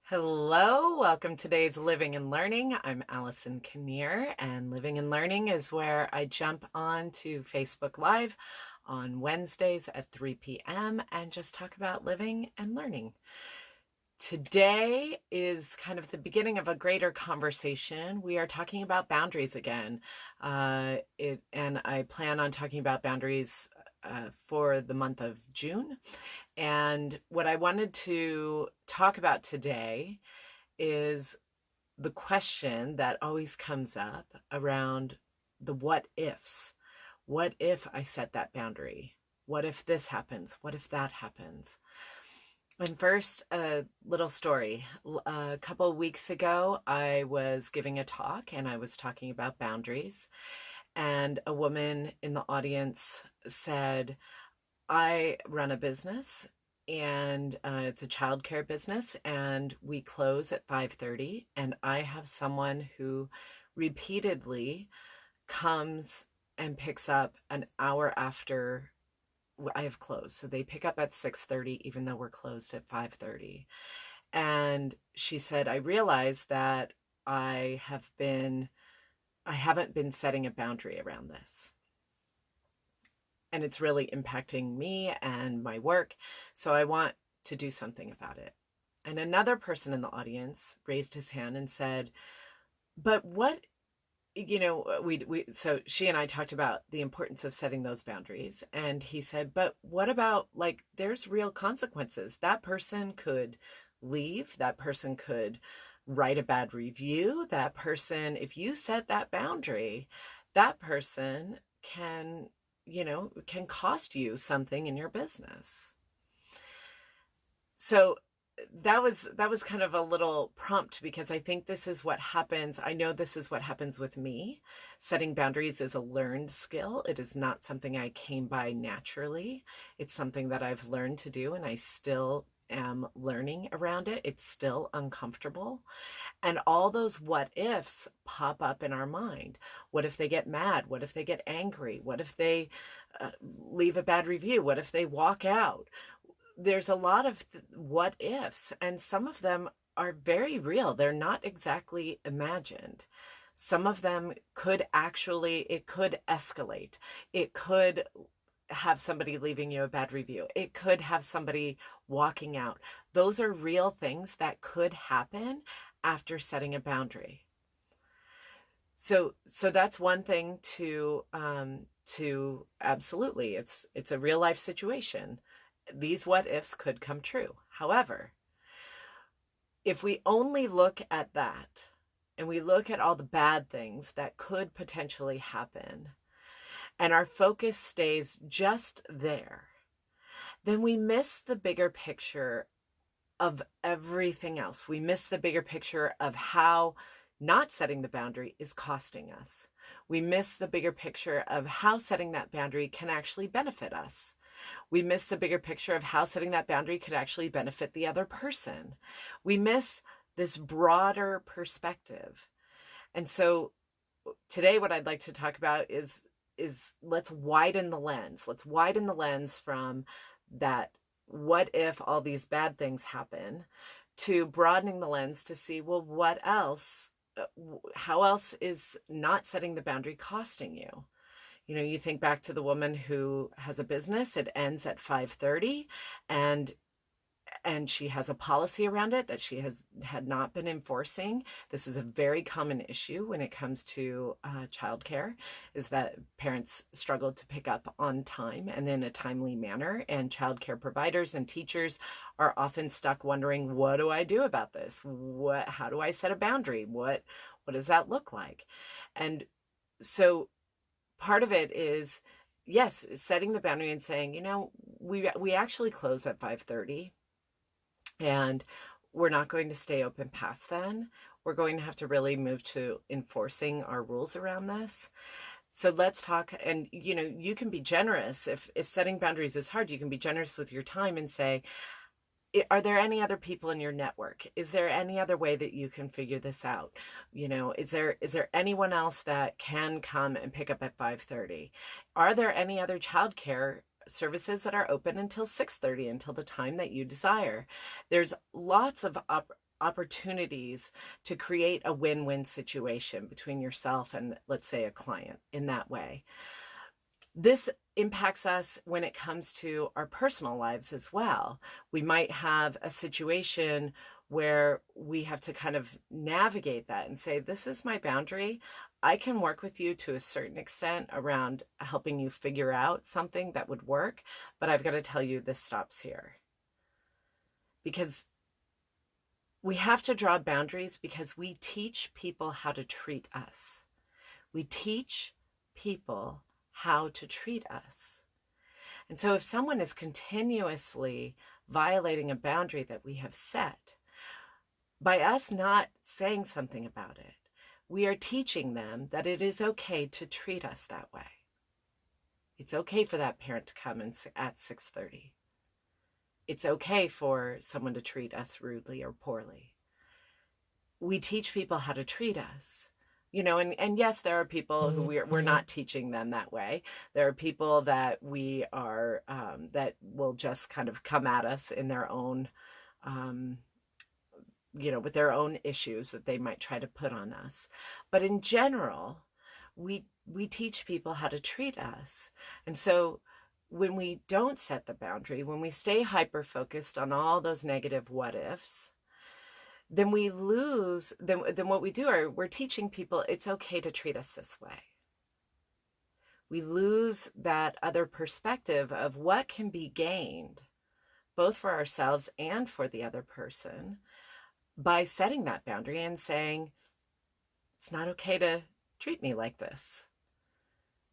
Hello, welcome to today's Living and Learning. I'm Allison Kinnear, and Living and Learning is where I jump on to Facebook Live on Wednesdays at 3 p.m. and just talk about living and learning. Today is kind of the beginning of a greater conversation. We are talking about boundaries again, and I plan on talking about boundaries for the month of June. And what I wanted to talk about today is the question that always comes up around the what ifs. What if I set that boundary? What if this happens? What if that happens? And first, a little story. A couple of weeks ago, I was giving a talk and I was talking about boundaries. And a woman in the audience said, I run a business and it's a childcare business and we close at 5:30, and I have someone who repeatedly comes and picks up an hour after I have closed. So they pick up at 6:30 even though we're closed at 5:30. And she said, I realized that I haven't been setting a boundary around this. And it's really impacting me and my work. So I want to do something about it. And another person in the audience raised his hand and said, but what, so she and I talked about the importance of setting those boundaries. And he said, but what about, like, there's real consequences. That person could leave. That person could write a bad review. That person, if you set that boundary, that person can cost you something in your business. So that was kind of a little prompt, because I think this is what happens. I know this is what happens with me. Setting boundaries is a learned skill. It is not something I came by naturally. It's something that I've learned to do, and I still am learning around it. It's still uncomfortable. And all those what ifs pop up in our mind. What if they get mad? What if they get angry? What if they leave a bad review? What if they walk out? There's a lot of what ifs, and some of them are very real. They're not exactly imagined. Some of them could it could escalate. It could have somebody leaving you a bad review. It could have somebody walking out. Those are real things that could happen after setting a boundary. So that's one thing to absolutely, it's a real life situation. These what ifs could come true. However, if we only look at that and we look at all the bad things that could potentially happen, and our focus stays just there, then we miss the bigger picture of everything else. We miss the bigger picture of how not setting the boundary is costing us. We miss the bigger picture of how setting that boundary can actually benefit us. We miss the bigger picture of how setting that boundary could actually benefit the other person. We miss this broader perspective. And so today what I'd like to talk about is let's widen the lens. Let's widen the lens from that what if all these bad things happen to broadening the lens to see, well, what else? How else is not setting the boundary costing you? You think back to the woman who has a business. It ends at 5:30, and she has a policy around it that she had not been enforcing. This is a very common issue when it comes to childcare, is that parents struggle to pick up on time and in a timely manner, and childcare providers and teachers are often stuck wondering, what do I do about this? How do I set a boundary? What does that look like? And so part of it is, yes, setting the boundary and saying, we actually close at 5:30. And we're not going to stay open past then. We're going to have to really move to enforcing our rules around this. So let's talk. And, you can be generous. If setting boundaries is hard, you can be generous with your time and say, are there any other people in your network? Is there any other way that you can figure this out? Is there anyone else that can come and pick up at 5:30? Are there any other childcare services that are open until 6:30, until the time that you desire? There's lots of opportunities to create a win-win situation between yourself and, let's say, a client in that way. This impacts us when it comes to our personal lives as well. We might have a situation where we have to kind of navigate that and say, this is my boundary. I can work with you to a certain extent around helping you figure out something that would work, but I've got to tell you this stops here. Because we have to draw boundaries because we teach people how to treat us. We teach people how to treat us. And so if someone is continuously violating a boundary that we have set, by us not saying something about it, we are teaching them that it is okay to treat us that way. It's okay for that parent to come in at 6:30. It's okay for someone to treat us rudely or poorly. We teach people how to treat us. You know, and yes, there are people who we're not teaching them that way. There are people that we are, that will just kind of come at us in their own, with their own issues that they might try to put on us. But in general, we teach people how to treat us. And so when we don't set the boundary, when we stay hyper-focused on all those negative what-ifs, then we lose, then what we do are we're teaching people it's okay to treat us this way. We lose that other perspective of what can be gained, both for ourselves and for the other person, by setting that boundary and saying, it's not okay to treat me like this.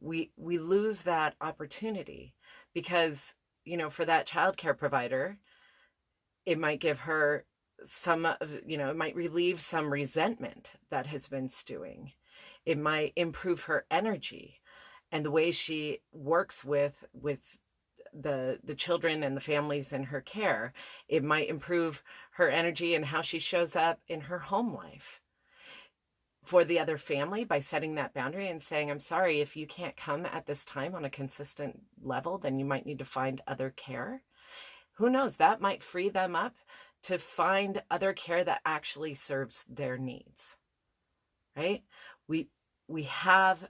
We lose that opportunity because, for that childcare provider, it might give her it might relieve some resentment that has been stewing. It might improve her energy and the way she works with the children and the families in her care. It might improve her energy and how she shows up in her home life. For the other family, by setting that boundary and saying, I'm sorry, if you can't come at this time on a consistent level, then you might need to find other care. Who knows, that might free them up to find other care that actually serves their needs, right? We have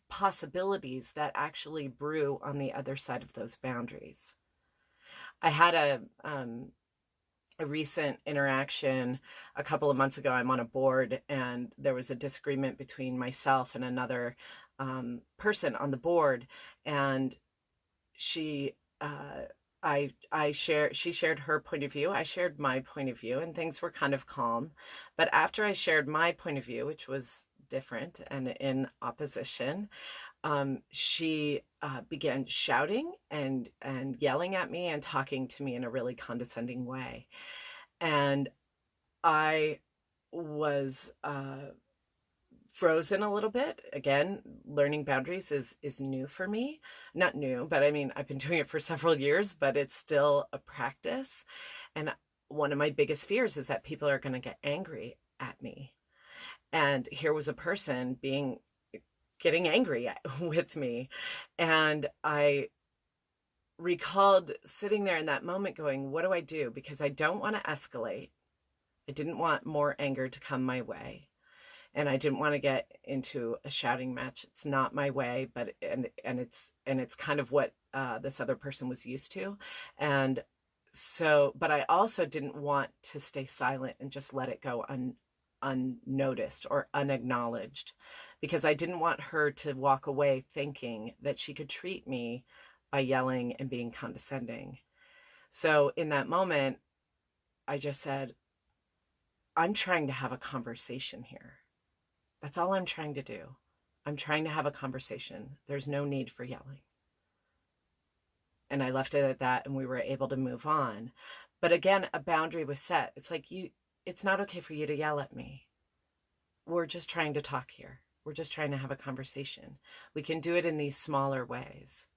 possibilities that actually brew on the other side of those boundaries. I had a recent interaction a couple of months ago. I'm on a board and there was a disagreement between myself and another person on the board, and she shared her point of view. I shared my point of view, and things were kind of calm. But after I shared my point of view, which was different and in opposition, she began shouting and yelling at me and talking to me in a really condescending way. And I was frozen a little bit. Again, learning boundaries is new for me. Not new, but I mean, I've been doing it for several years, but it's still a practice. And one of my biggest fears is that people are going to get angry at me. And here was a person getting angry with me. And I recalled sitting there in that moment going, what do I do? Because I don't want to escalate. I didn't want more anger to come my way. And I didn't want to get into a shouting match. It's not my way, but it's kind of what this other person was used to. And so, but I also didn't want to stay silent and just let it go unnoticed or unacknowledged, because I didn't want her to walk away thinking that she could treat me by yelling and being condescending. So in that moment, I just said, I'm trying to have a conversation here. That's all I'm trying to do. I'm trying to have a conversation. There's no need for yelling. And I left it at that, and we were able to move on. But again, a boundary was set. It's like, it's not okay for you to yell at me. We're just trying to talk here. We're just trying to have a conversation. We can do it in these smaller ways.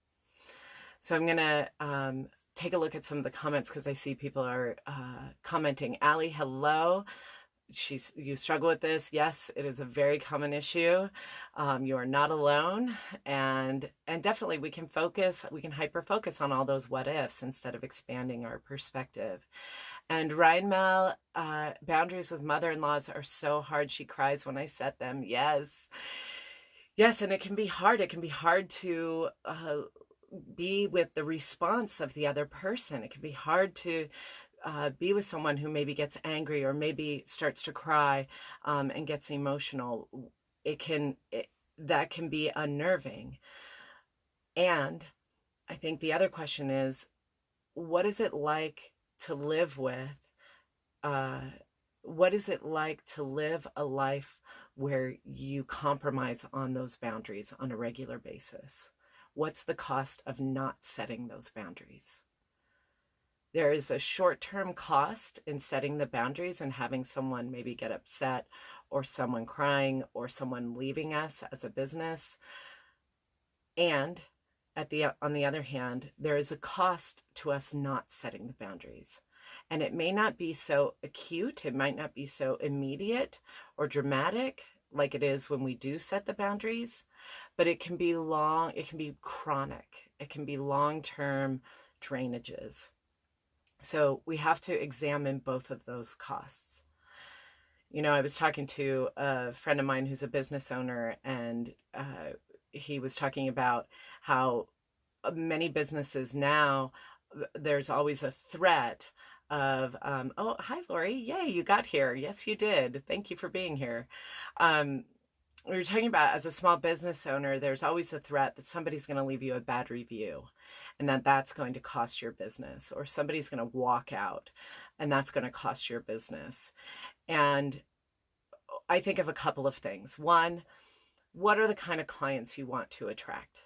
So I'm going to take a look at some of the comments because I see people are commenting. Allie, hello. You struggle with this. Yes, it is a very common issue. You are not alone, and definitely we can hyper focus on all those what ifs instead of expanding our perspective. And Ryan Mel, boundaries with mother-in-laws are so hard. She cries when I set them. Yes. Yes, and it can be hard. It can be hard to be with the response of the other person. It can be hard to be with someone who maybe gets angry or maybe starts to cry and gets emotional. That can be unnerving. And I think the other question is, what is it like to live with? What is it like to live a life where you compromise on those boundaries on a regular basis? What's the cost of not setting those boundaries? There is a short-term cost in setting the boundaries and having someone maybe get upset, or someone crying, or someone leaving us as a business. And on the other hand, there is a cost to us not setting the boundaries. And it may not be so acute, it might not be so immediate or dramatic like it is when we do set the boundaries, but it can be long, it can be chronic, it can be long-term drainages. So we have to examine both of those costs. You know, I was talking to a friend of mine who's a business owner, and he was talking about how many businesses now, there's always a threat of, oh, hi, Lori. Yay, you got here. Yes, you did. Thank you for being here. We were talking about, as a small business owner, there's always a threat that somebody's going to leave you a bad review, and that's going to cost your business, or somebody's going to walk out and that's going to cost your business. And I think of a couple of things. One, what are the kind of clients you want to attract?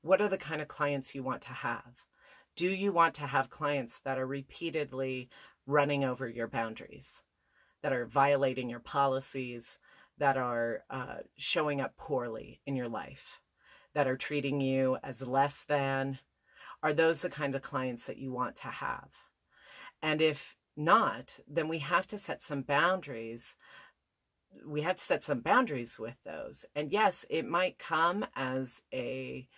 What are the kind of clients you want to have? Do you want to have clients that are repeatedly running over your boundaries, that are violating your policies, that are showing up poorly in your life, that are treating you as less than? Are those the kind of clients that you want to have? And if not, then we have to set some boundaries. We have to set some boundaries with those. And yes, it might come as a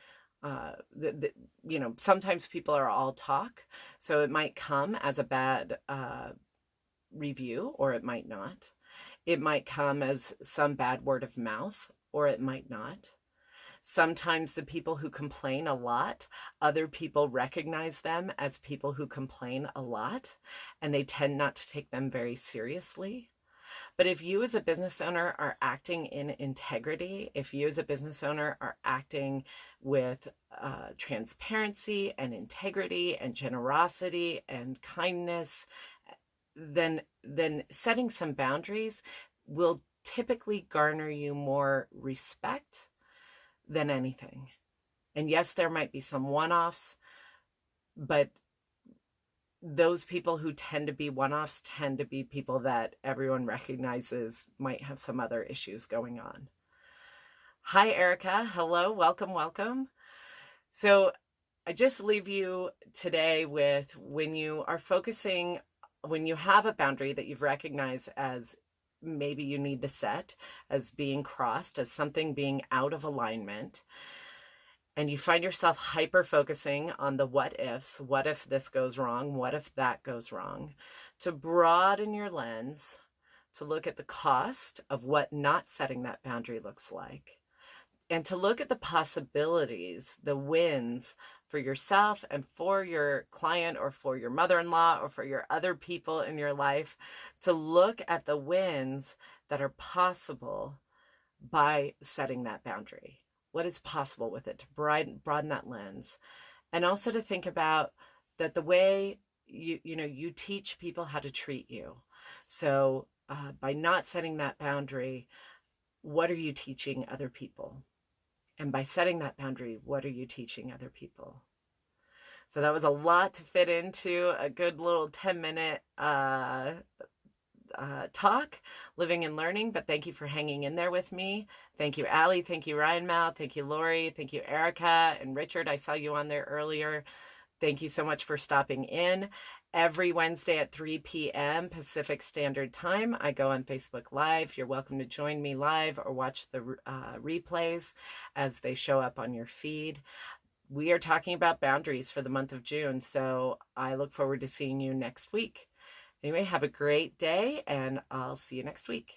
you know, sometimes people are all talk, so it might come as a bad review, or it might not. It might come as some bad word of mouth, or it might not. Sometimes the people who complain a lot, other people recognize them as people who complain a lot, and they tend not to take them very seriously. But if you as a business owner are acting in integrity, if you as a business owner are acting with transparency and integrity and generosity and kindness, then setting some boundaries will typically garner you more respect than anything. And yes, there might be some one-offs, but those people who tend to be one-offs tend to be people that everyone recognizes might have some other issues going on. Hi, Erica. Hello. Welcome, welcome. So I just leave you today with, when you are focusing, when you have a boundary that you've recognized as maybe you need to set, as being crossed, as something being out of alignment, and you find yourself hyper-focusing on the what ifs, what if this goes wrong, what if that goes wrong, to broaden your lens, to look at the cost of what not setting that boundary looks like, and to look at the possibilities, the wins for yourself and for your client, or for your mother-in-law, or for your other people in your life, to look at the wins that are possible by setting that boundary. What is possible with it, to broaden that lens. And also to think about that the way you teach people how to treat you. So by not setting that boundary, what are you teaching other people? And by setting that boundary, what are you teaching other people? So that was a lot to fit into a good little 10-minute talk, living and learning, but thank you for hanging in there with me. Thank you, Allie. Thank you, Ryan Mal. Thank you, Lori. Thank you, Erica and Richard. I saw you on there earlier. Thank you so much for stopping in. Every Wednesday at 3 p.m. Pacific Standard Time, I go on Facebook Live. You're welcome to join me live or watch the replays as they show up on your feed. We are talking about boundaries for the month of June, so I look forward to seeing you next week. Anyway, have a great day, and I'll see you next week.